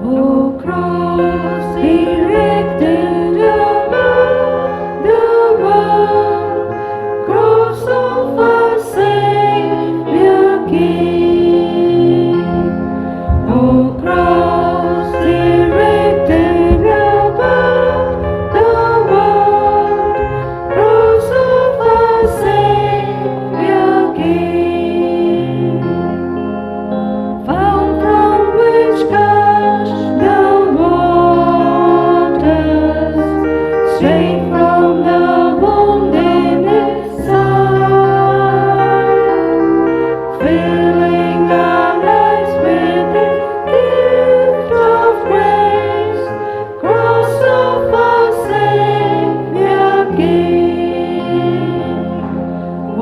O cross erected above the world, cross of our Savior King. O cross erected above the world, cross of our Savior King. Found from which gush the waters, straight from the wounded side, filling our lives with the gift of grace, cross of our Savior King.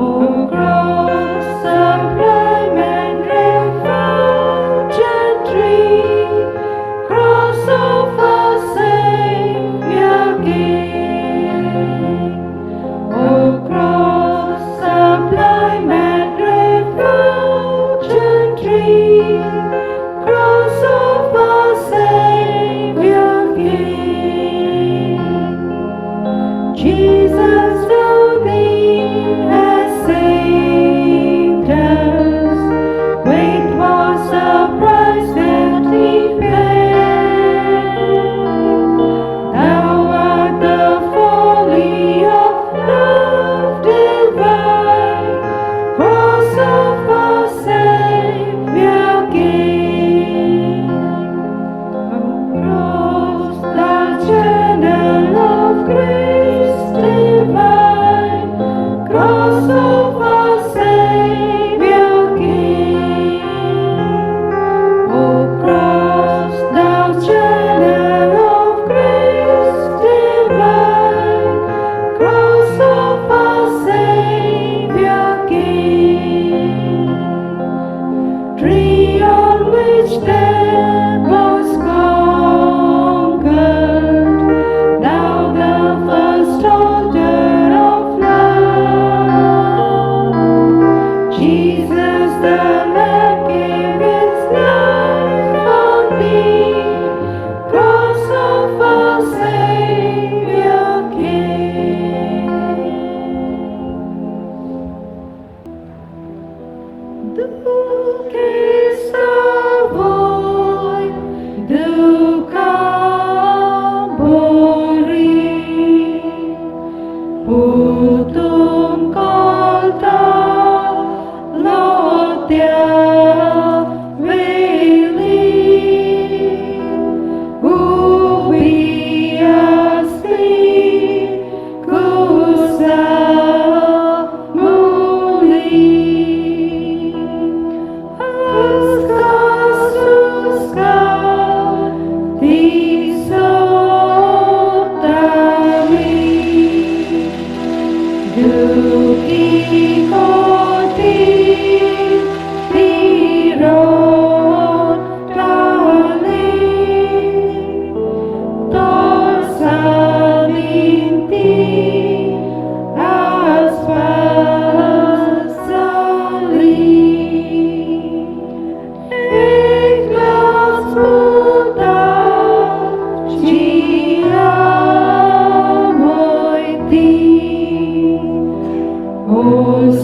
O cross sublime and refulgent tree, cross of our Savior King. O cross sublime and refulgent tree, cross of our Savior King. Jesus, thou thee hast saved us, great was the price that he paid. Thou art the folly of love divine, cross of our Savior King. O cross, thou channel of grace divine, cross of our Savior King. O cross, thou channel of grace divine, cross of our Savior King. Tree on which death was conquered, thou the first altar of love. Jesus the Lamb gave its life on thee, cross of our Savior King. Duke Savoy, Duca Bori, Putum Kolta, Lotia Veli, Ubiasli, Kusa Muli. Suska, Tisotami, Duki Koti, Tirot Tali, Torsalinti, Aspasali. Eglas muta, cia moiti, os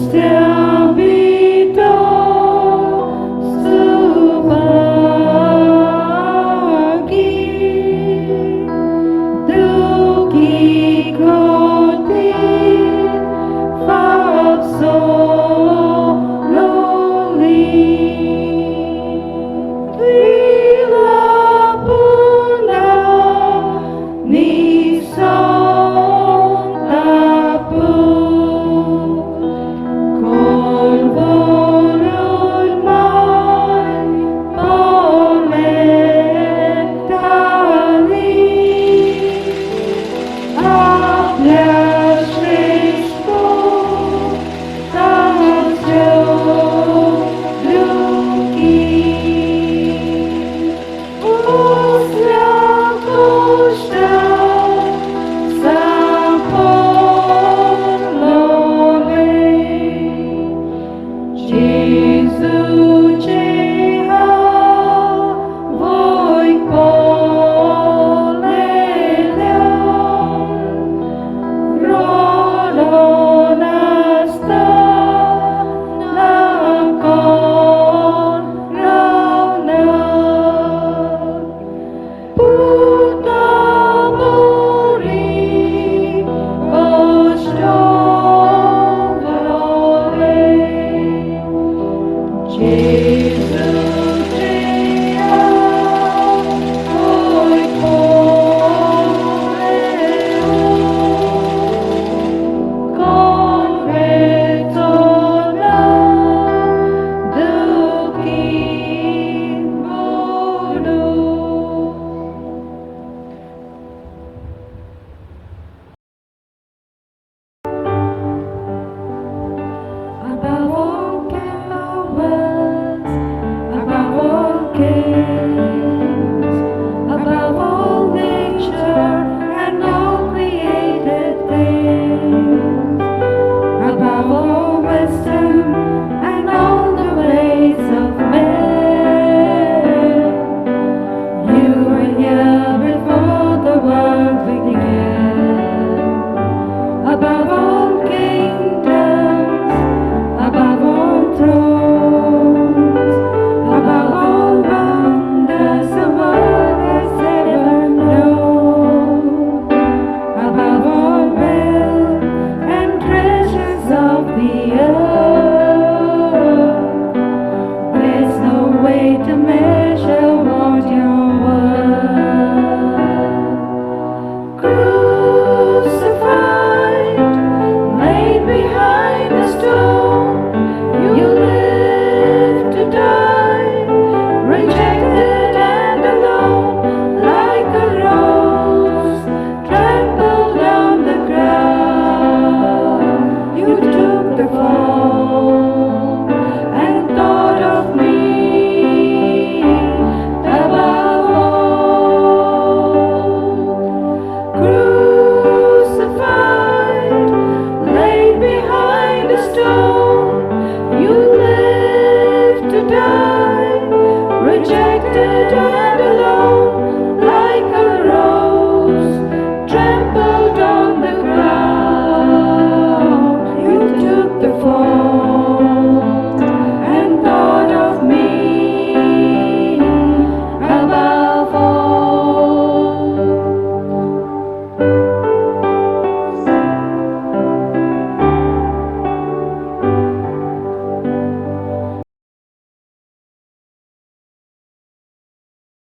die, rejected and alone, like a rose trampled on the ground. You took the fall.